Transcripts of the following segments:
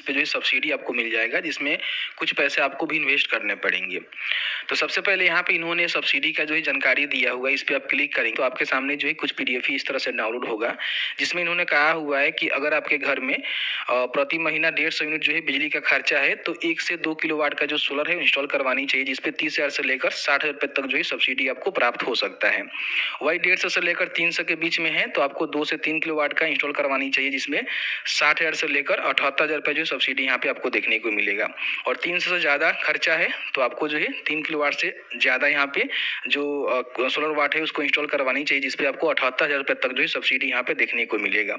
पे जो है सब्सिडी आपको मिल जाएगा, जिसमें कुछ पैसे आपको भी इन्वेस्ट करने पड़ेंगे। तो सबसे पहले यहाँ पे इन्होंने सब्सिडी का जो है जानकारी दिया हुआ है, इस पे आप क्लिक करेंगे तो आपके सामने जो है कुछ पीडीएफ इस तरह से डाउनलोड होगा, जिसमें इन्होंने कहा हुआ है कि अगर आपके घर में प्रति महीना 150 यूनिट जो है बिजली का खर्चा है तो 1 से 2 किलोवाट का जो सोलर है इंस्टॉल करवानी चाहिए, जिसपे 30,000 से लेकर 60,000 रुपए तक जो है सब्सिडी आपको प्राप्त हो सकता है। वही 150 से लेकर 300 के बीच में है तो आपको 2 से 3 किलोवाट का इंस्टॉल करवानी चाहिए, जिसमें 60,000 से लेकर 78,000 रुपए जो सब्सिडी यहाँ पे आपको देखने को मिलेगा। और 300 से ज्यादा खर्चा है तो आपको जो है 3 किलोवाट से ज्यादा यहाँ पे जो सोलर वाट है उसको इंस्टॉल करवानी चाहिए, जिसपे आपको 78,000 रुपए तक जो है सब्सिडी यहाँ पे देखने को मिलेगा।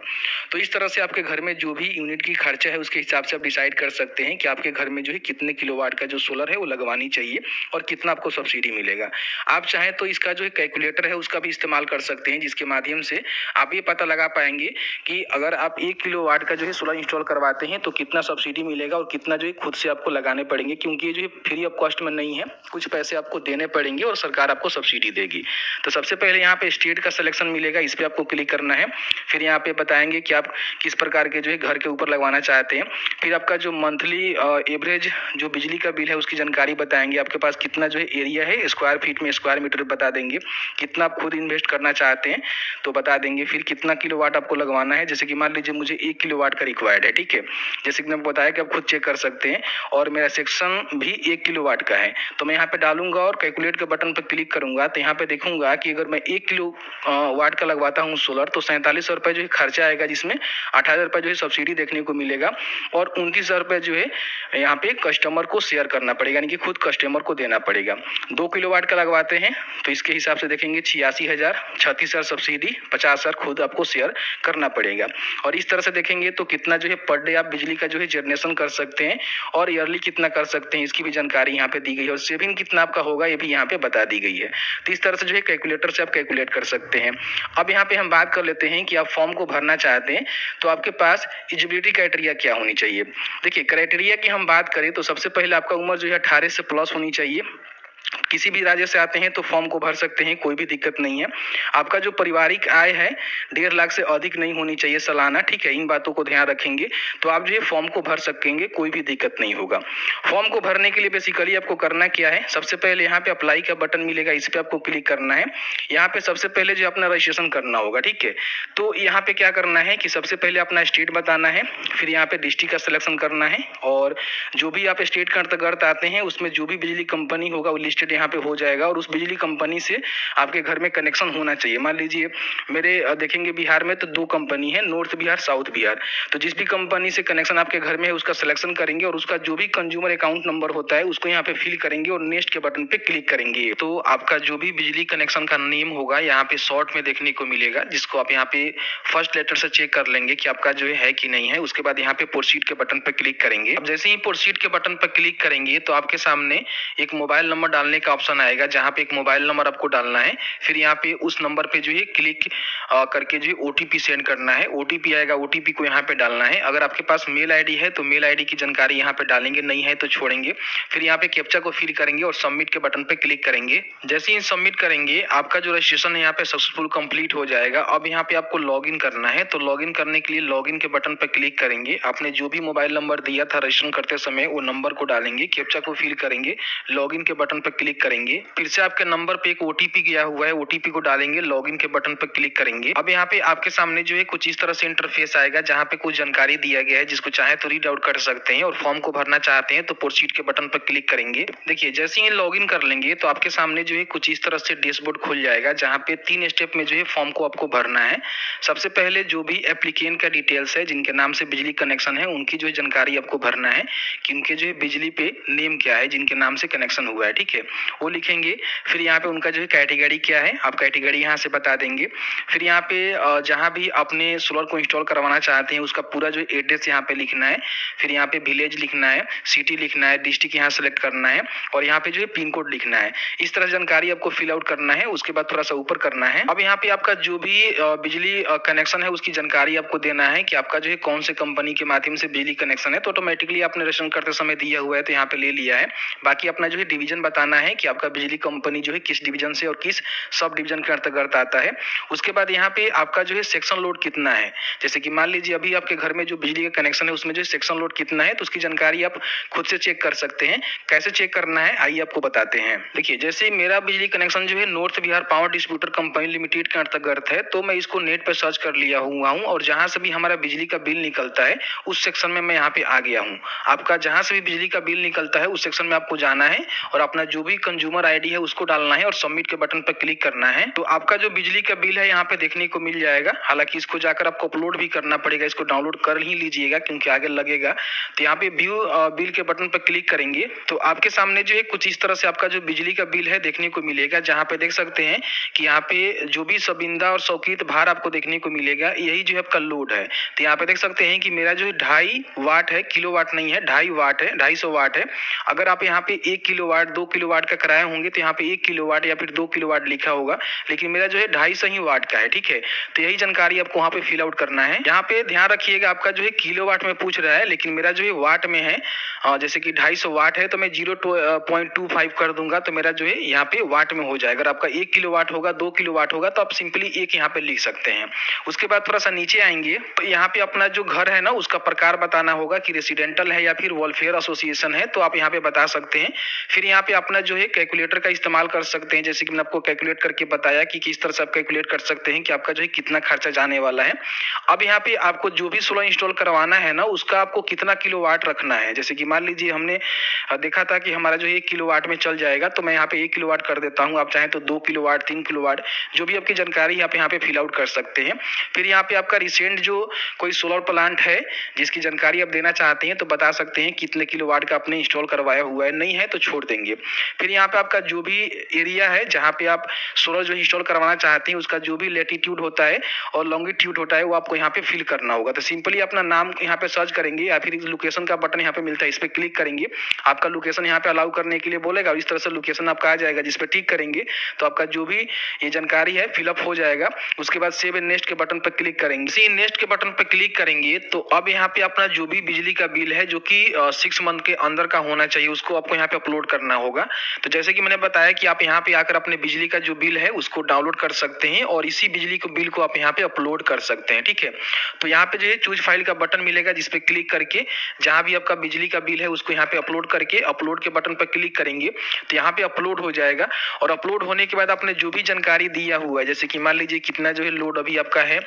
तो इस तरह से आपके घर में जो भी यूनिट की खर्चा है उसके हिसाब से आप डिसाइड कर सकते हैं कि आपके घर में जो है कितने किलोवाट का जो सोलर है वो लगवानी चाहिए और कितना आपको सब्सिडी मिलेगा। आप चाहें तो इसका जो है कैलकुलेटर है उसका भी इस्तेमाल कर सकते हैं, जिसके माध्यम से आप ये पता लगा पाएंगे कि अगर आप 1 किलोवाट का जो है सोलर इंस्टॉल करवाते हैं तो कितना सब्सिडी मिलेगा और कितना जो है खुद से आपको लगाने पड़ेंगे, क्योंकि ये जो है फ्री ऑफ कॉस्ट में नहीं है, कुछ पैसे आपको देने पड़ेंगे और सरकार आपको सब्सिडी देगी। तो सबसे पहले यहाँ पे स्टेट का सिलेक्शन मिलेगा, इस पे आपको क्लिक करना है। फिर यहाँ पे बताएंगे कि आप किस प्रकार के जो है घर के ऊपर लगवाना चाहते हैं। फिर आपका जो मंथली एवरेज जो बिजली का बिल है उसकी जानकारी बताएंगे, आपके पास कितना जो है एरिया है स्क्वायर फीट में, स्क्वायर मीटर बता देंगे, कितना आप खुद इन्वेस्ट करना चाहते हैं तो बता देंगे। फिर कितना किलोवाट आपको लगवाना है, जैसे कि मान लीजिए मुझे 1 किलोवाट का रिक्वायर्ड है, ठीक है, जैसे कि मैंने बताया कि आप खुद चेक कर सकते हैं। और मेरा सेक्शन भी 1 किलोवाट का है तो मैं यहाँ पे डालूंगा और कैलकुलेट के बटन पर क्लिक करूंगा तो यहाँ पे देखूंगा कि अगर मैं 1 किलो वाट का लगवाता हूँ सोलर तो 4700 रुपए जो है खर्चा आएगा, जिसमें 8,000 रुपए जो है सब्सिडी देखने को मिलेगा और 29,000 रुपए जो है यहाँ पे कस्टमर को शेयर करना पड़ेगा, यानी कि खुद कस्टमर को देना पड़ेगा। 2 किलोवाट का लगवाते हैं तो इसके हिसाब से देखेंगे 86,000, 36,000 सब्सिडी, 50,000 खुद आपको शेयर करना पड़ेगा। और इस तरह से देखेंगे तो कितना जो है पर डे आप बिजली का जो है जनरेशन कर सकते हैं और ईयरली कितना कर सकते हैं इसकी भी जानकारी यहाँ पे दी गई है और सेविंग कितना आपका होगा ये भी यहाँ पे बता दी गई है। तो इस तरह से जो है कैलकुलेटर से आप कैलकुलेट कर सकते हैं। अब यहाँ पे हम बात कर लेते हैं कि आप फॉर्म को भरना चाहते हैं तो आपके पास एलिजिबिलिटी क्राइटेरिया क्या होनी चाहिए। देखिए क्राइटेरिया की हम बात करें तो सबसे पहले आपका उम्र जो है 18 से प्लस होनी चाहिए। किसी भी राज्य से आते हैं तो फॉर्म को भर सकते हैं, कोई भी दिक्कत नहीं है। आपका जो पारिवारिक आय है 1.5 लाख से अधिक नहीं होनी चाहिए सालाना, ठीक है, इन बातों को ध्यान रखेंगे तो आप जो है फॉर्म को भर सकेंगे, कोई भी दिक्कत नहीं होगा। फॉर्म को भरने के लिए बेसिकली आपको करना क्या है, सबसे पहले यहाँ पे अप्लाई का बटन मिलेगा, इस पे आपको क्लिक करना है। यहाँ पे सबसे पहले जो अपना रजिस्ट्रेशन करना होगा, ठीक है, तो यहाँ पे क्या करना है कि सबसे पहले अपना स्टेट बताना है, फिर यहाँ पे डिस्ट्रिक्ट का सिलेक्शन करना है और जो भी आप स्टेट के अंतर्गत आते हैं उसमें जो भी बिजली कंपनी होगा वो लिस्टेड यहाँ पे हो जाएगा और उस बिजली कंपनी से आपके घर में कनेक्शन होना चाहिए। मान लीजिए मेरे देखेंगे बिहार में तो 2 कंपनी है, नॉर्थ बिहार, साउथ बिहार, तो जिस भी कंपनी से कनेक्शन आपके घर में है उसका सिलेक्शन करेंगे और उसका जो भी कंज्यूमर अकाउंट नंबर होता है उसको यहाँ पे फिल करेंगे और नेक्स्ट के बटन पे क्लिक करेंगे। तो आपका जो भी बिजली कनेक्शन का नेम होगा यहाँ पे शॉर्ट में देखने को मिलेगा, जिसको आप यहाँ पे फर्स्ट लेटर से चेक कर लेंगे कि आपका जो है कि नहीं है। उसके बाद यहाँ पे प्रोसीड के बटन पे क्लिक करेंगे। अब जैसे ही प्रोसीड के बटन पर क्लिक करेंगे तो आपके सामने एक मोबाइल नंबर डालने का ऑप्शन आएगा, जहाँ पे एक मोबाइल नंबर आपको डालना है। फिर यहाँ पे उस नंबर पे जो है क्लिक करके जो है ओटीपी सेंड करना है, ओटीपी आएगा, ओटीपी को यहाँ पे डालना है। अगर आपके पास मेल आईडी है तो मेल आईडी की जानकारी यहाँ पे डालेंगे, नहीं है तो छोड़ेंगे। फिर यहाँ पे कैप्चा को फिल करेंगे और सबमिट के बटन पे क्लिक करेंगे। जैसे ही सबमिट करेंगे आपका जो रजिस्ट्रेशन है यहाँ पे सक्सेसफुल कंप्लीट हो जाएगा। अब यहाँ पे आपको लॉगिन करना है, तो लॉगिन करने के लिए लॉगिन के बटन पे क्लिक करेंगे। आपने जो भी मोबाइल नंबर दिया था रजिस्ट्रेशन करते समय वो नंबर को डालेंगे, कैप्चा को फिल करेंगे, लॉगिन के बटन पे क्लिक करेंगे। फिर से आपके नंबर पे एक ओटीपी गया हुआ है, ओटीपी को डालेंगे, लॉगिन के बटन पर क्लिक करेंगे। अब यहाँ पे आपके सामने जो है कुछ इस तरह से इंटरफेस आएगा, जहाँ पे कुछ जानकारी दिया गया है, जिसको चाहे तो रीड आउट कर सकते हैं। और फॉर्म को भरना चाहते हैं तो प्रोसीड के बटन पर क्लिक करेंगे। देखिए जैसे ही लॉगिन कर लेंगे तो आपके सामने जो है कुछ इस तरह से डैशबोर्ड खुल जाएगा, जहाँ पे 3 स्टेप में जो है फॉर्म को आपको भरना है। सबसे पहले जो भी एप्लीकेंट का डिटेल्स है, जिनके नाम से बिजली कनेक्शन है, उनकी जो है जानकारी आपको भरना है कि उनके जो है बिजली पे नेम क्या है, जिनके नाम से कनेक्शन हुआ है, ठीक है, वो लिखेंगे। फिर यहाँ पे उनका जो है कैटेगरी क्या है, आप कैटेगरी यहाँ से बता देंगे। फिर यहाँ पे जहाँ भी आपने सोलर को इंस्टॉल करवाना चाहते हैं उसका पूरा जो एड्रेस यहाँ पे लिखना है। फिर यहाँ पे विलेज लिखना है, सिटी लिखना है, डिस्ट्रिक्ट यहाँ सेलेक्ट करना है और यहाँ पे जो है पिन कोड लिखना है। इस तरह जानकारी आपको फिल आउट करना है। उसके बाद थोड़ा सा ऊपर करना है। अब यहाँ पे आपका जो भी बिजली कनेक्शन है उसकी जानकारी आपको देना है कि आपका जो है कौन से कंपनी के माध्यम से बिजली कनेक्शन है। तो ऑटोमेटिकली आपने रजिस्ट्रेशन करते समय दिया हुआ है तो यहाँ पे ले लिया है। बाकी अपना जो है डिवीजन बताना है कि आपका बिजली कंपनी जो है किस डिवीजन से और किस सब डिवीजन के अंतर्गत आता है। उसके बाद यहाँ पे आपका जो है सेक्शन लोड कितना है, जैसे कि मान लीजिए अभी आपके घर में जो बिजली का कनेक्शन है उसमें जो सेक्शन लोड कितना है, तो उसकी जानकारी आप खुद से चेक कर सकते हैं। कैसे चेक करना है आइए आपको बताते हैं। देखिए जैसे मेरा बिजली कनेक्शन जो है north Bihar power distributor company limited के अंतर्गत है, तो मैं इसको नेट पर सर्च कर लिया हुआ हूँ और जहां से भी हमारा बिजली का बिल निकलता है उस सेक्शन में मैं यहाँ पे आ गया हूँ। आपका जहां से भी बिजली का बिल निकलता है उस सेक्शन में आपको जाना है और अपना जो भी कंज्यूमर आईडी है उसको डालना है और सबमिट के बटन पर क्लिक करना है। तो आपका जो बिजली का बिल है यहाँ पे देखने को मिल जाएगा। हालांकि इसको जाकर आपको अपलोड भी करना पड़ेगा, इसको डाउनलोड कर ही लीजिएगा क्योंकि आगे लगेगा। तो यहाँ पे व्यू बिल के बटन पर क्लिक करेंगे तो आपके सामने जो है कुछ इस तरह से आपका जो बिजली का बिल है देखने को मिलेगा, जहाँ पे देख सकते हैं कि यहाँ पे जो भी सबिंदा और सौकीत भार आपको देखने को मिलेगा, यही जो है आपका लोड है। तो यहाँ पे देख सकते हैं कि मेरा जो है 2.5 वाट है, किलोवाट नहीं है, 2.5 वाट है, 250 वाट है। अगर आप यहाँ पे 1 किलोवाट 2 किलोवाट का कराए होंगे तो यहाँ पे 1 किलोवाट या फिर 2 किलोवाट लिखा होगा, लेकिन मेरा जो है 250 ही वाट का है। ठीक है, तो यही जानकारी आपको वहाँ पे फिल आउट करना है। यहाँ पे ध्यान रखिएगा आपका जो है किलोवाट में पूछ रहा है, लेकिन मेरा जो है वाट में है। जैसे कि 250 वाट है तो मैं 0.25 कर दूंगा तो मेरा जो है यहाँ पे वाट में हो जाएगा। अगर आपका 1 किलोवाट होगा 2 किलोवाट होगा तो आप सिंपली 1 यहाँ पे लिख सकते हैं। उसके बाद थोड़ा सा नीचे आएंगे तो यहाँ पे अपना जो घर है ना उसका प्रकार बताना होगा कि रेसिडेंटल है या फिर वेलफेयर एसोसिएशन है, तो आप यहाँ पे बता सकते हैं। फिर यहाँ पे अपना जो है कैलकुलेटर का इस्तेमाल कर सकते हैं, जैसे कि मैंने आपको कैलकुलेट करके बताया कि किस तरह से आप कैलकुलेट कर सकते हैं कि आपका जो है कितना खर्चा जाने वाला है। अब यहाँ पे आपको जो भी सोलर इंस्टॉल करवाना है ना उसका आपको कितना किलोवाट रखना है। जैसे कि मान लीजिए हमने देखा था कि हमारा जो 1 किलोवाट में चल जाएगा, तो मैं यहाँ पे 1 किलोवाट कर देता हूँ। आप चाहें तो 2 किलोवाट 3 किलोवाट जो भी आपकी जानकारी आप यहाँ पे फिल आउट कर सकते हैं। फिर यहाँ पे आपका रिसेंट जो कोई सोलर प्लांट है जिसकी जानकारी आप देना चाहते हैं तो बता सकते हैं कितने किलोवाट का आपने इंस्टॉल करवाया हुआ है, नहीं है तो छोड़ देंगे। फिर यहाँ पे आपका जो भी एरिया है जहाँ पे आप सोलर जो इंस्टॉल करवाना चाहते हैं उसका जो भी लैटिट्यूड होता है और लॉन्गिट्यूड होता है वो आपको यहाँ पे फिल करना होगा। तो सिंपली अपना नाम यहाँ पे सर्च करेंगे या फिर लोकेशन का बटन यहाँ पे मिलता है, इस पे क्लिक करेंगे। आपका लोकेशन यहाँ पे अलाउ करने के लिए बोलेगा और इस तरह से लोकेशन आपका आ जाएगा, जिस पे टिक करेंगे तो आपका जो भी ये जानकारी है फिलअप हो जाएगा। उसके बाद सेव एंड नेक्स्ट के बटन पर क्लिक करेंगे। इसी नेक्स्ट के बटन पर क्लिक करेंगे तो अब यहाँ पे अपना जो भी बिजली का बिल है जो कि 6 मंथ के अंदर का होना चाहिए उसको आपको यहाँ पे अपलोड करना होगा। तो जैसे कि मैंने बताया कि आप यहाँ पे आकर अपने बिजली का जो बिल है उसको डाउनलोड कर सकते हैं और इसी बिजली को बिल को आप यहाँ पे अपलोड कर सकते हैं। ठीक है, तो यहाँ पे जो है चूज फाइल का बटन मिलेगा, जिस पे क्लिक करके जहां भी आपका बिजली का बिल है उसको यहाँ पे अपलोड करके अपलोड के बटन पर क्लिक करेंगे तो यहाँ पे अपलोड हो जाएगा। और अपलोड होने के बाद आपने जो भी जानकारी दिया हुआ है, जैसे कि मान लीजिए कितना जो है लोड अभी आपका है,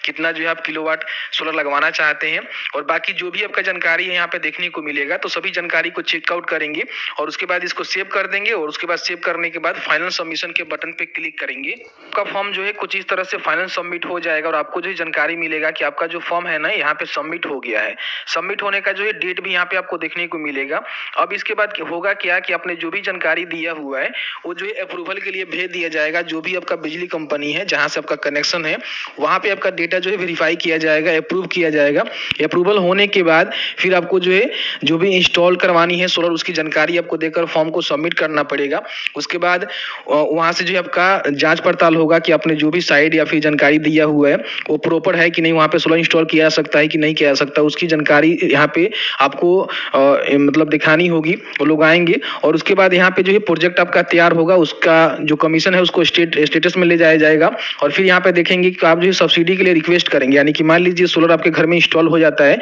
कितना जो है आप किलोवाट सोलर लगवाना चाहते हैं और बाकी जो भी आपका जानकारी है यहाँ पे देखने को मिलेगा। तो सभी जानकारी को चेकआउट करेंगे और उसके बाद इसको सेव कर देंगे और उसके बाद सेव करने के बाद फाइनल सबमिशन के बटन पे क्लिक करेंगे। आपका फॉर्म जो है कुछ इस तरह से फाइनल सबमिट हो जाएगा और आपको जो जानकारी मिलेगा कि आपका जो फॉर्म है ना यहाँ पे सबमिट हो गया है। सबमिट होने का जो है डेट भी यहाँ पे आपको देखने को मिलेगा। अब इसके बाद होगा क्या कि आपने जो भी जानकारी दिया हुआ है वो जो है अप्रूवल के लिए भेज दिया जाएगा। जो भी आपका बिजली कंपनी है जहां से आपका कनेक्शन है वहां पे आपका डेटा जो है वेरीफाई किया जाएगा, अप्रूव किया जाएगा। अप्रूवल होने के बाद फिर आपको जो है जो भी इंस्टॉल करवानी है सोलर उसकी जानकारी आपको देकर फॉर्म को सबमिट करना पड़ेगा। उसके बाद वहां से जो है आपका जांच पड़ताल होगा कि आपने जो भी साइड या फिर जानकारी दिया हुआ है वो प्रॉपर है कि नहीं, वहां पे सोलर इंस्टॉल किया जा सकता है कि नहीं किया जा सकता, उसकी जानकारी यहाँ पे आपको मतलब दिखानी होगी। वो लोग आएंगे और उसके बाद यहाँ पे जो है प्रोजेक्ट आपका तैयार होगा, उसका जो कमीशन है उसको स्टेटस में ले जाया जाएगा और फिर यहाँ पे देखेंगे कि आप जो है सब्सिडी के लिए रिक्वेस्ट करेंगे। यानी कि मान लीजिए सोलर आपके घर में इंस्टॉल हो जाता है,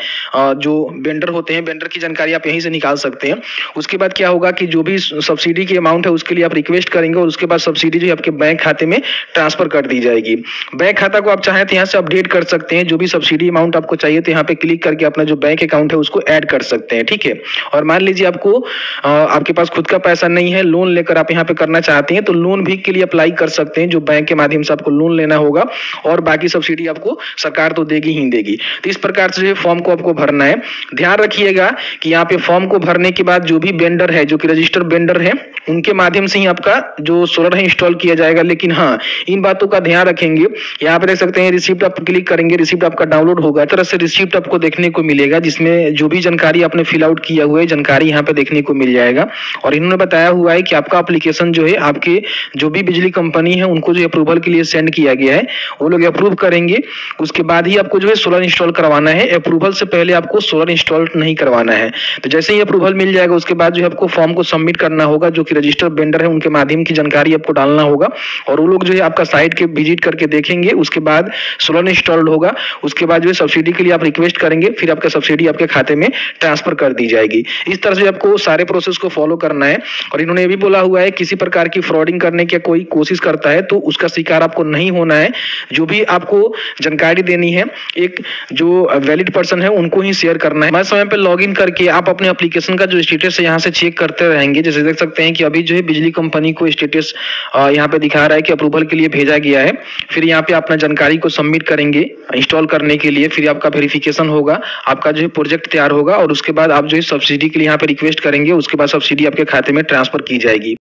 जो वेंडर होते हैं वेंडर की जानकारी आप यहीं से निकाल सकते हैं। उसके बाद क्या होगा कि जो भी सब्सिडी की अमाउंट है उसके लिए आप रिक्वेस्ट करेंगे और उसके बाद सब्सिडी जो है आपके बैंक खाते में ट्रांसफर कर दी जाएगी। बैंक खाता को आप चाहें तो यहाँ से अपडेट कर सकते हैं। जो भी सब्सिडी अमाउंट आपको चाहिए तो यहाँ पे क्लिक करके अपना जो बैंक अकाउंट है उसको ऐड कर सकते हैं। ठीक है, और मान लीजिए आपको आपके पास खुद का पैसा नहीं है, लोन लेकर आप यहाँ पे करना चाहते हैं तो लोन भी के लिए अप्लाई कर सकते हैं, जो बैंक के माध्यम से आपको लोन लेना होगा और बाकी सब्सिडी आपको सरकार तो देगी ही देगी। तो इस प्रकार से फॉर्म को आपको भरना है। ध्यान रखिएगा कि यहाँ पे फॉर्म को भरने के बाद जो भी वेंडर है, जो कि रजिस्टर्ड वेंडर है, उनके माध्यम से ही आपका जो सोलर है इंस्टॉल किया जाएगा। लेकिन हाँ, इन बातों का ध्यान रखेंगे। यहाँ पे देख सकते हैं रिसिप्ट आप क्लिक करेंगे, रिसिप्ट आपका डाउनलोड होगा। इस तरह से रिसिप्ट आपको देखने को मिलेगा जिसमें जो भी जानकारी आपने फिल आउट अपलोड किया हुआ है, जानकारी यहाँ पे देखने को मिल जाएगा। और इन्होंने बताया हुआ है कि आपका एप्लीकेशन जो है आपके जो भी बिजली कंपनी है उनको जो अप्रूवल के लिए सेंड किया गया है, वो लोग अप्रूव करेंगे। उसके बाद ही आपको जो है सोलर इंस्टॉल करवाना है। अप्रूवल से पहले आपको सोलर इंस्टॉल नहीं करवाना है। तो जैसे ही अप्रूवल मिल जाएगा उसके बाद जो है आपको फॉर्म को सबमिट करना होगा, जो कि रजिस्टर्ड वेंडर है उनके माध्यम की जानकारी आपको डालना होगा, और वो लोग जो है आपका साइट के विजिट करके देखेंगे। उसके बाद सोलर इंस्टॉल्ड होगा, उसके बाद जो है सब्सिडी के लिए आप रिक्वेस्ट करेंगे, फिर आपका सब्सिडी आपके खाते में ट्रांसफर कर दी जाएगी। इस तरह से आपको सारे प्रोसेस को फॉलो करना है। और इन्होंने ये भी बोला हुआ है किसी प्रकार की फ्रॉडिंग करने की कोई कोशिश करता है तो उसका शिकार आपको नहीं होना है। जो भी आपको जानकारी देनी है एक जो वैलिड पर्सन है उनको ही शेयर करना है। समय पे लॉगिन करके आप अपने एप्लीकेशन का जो स्टेटस है यहाँ से चेक करते रहेंगे। जैसे देख सकते हैं कि अभी जो है बिजली कंपनी को स्टेटस यहाँ पे दिखा रहा है कि अप्रूवल के लिए भेजा गया है। फिर यहाँ पे अपना जानकारी को सबमिट करेंगे इंस्टॉल करने के लिए, फिर आपका वेरिफिकेशन होगा, आपका जो है प्रोजेक्ट तैयार होगा, और उसके बाद आप जो है सब्सिडी के लिए यहाँ पे रिक्वेस्ट करेंगे। उसके बाद सब्सिडी आपके खाते में ट्रांसफर की जाएगी।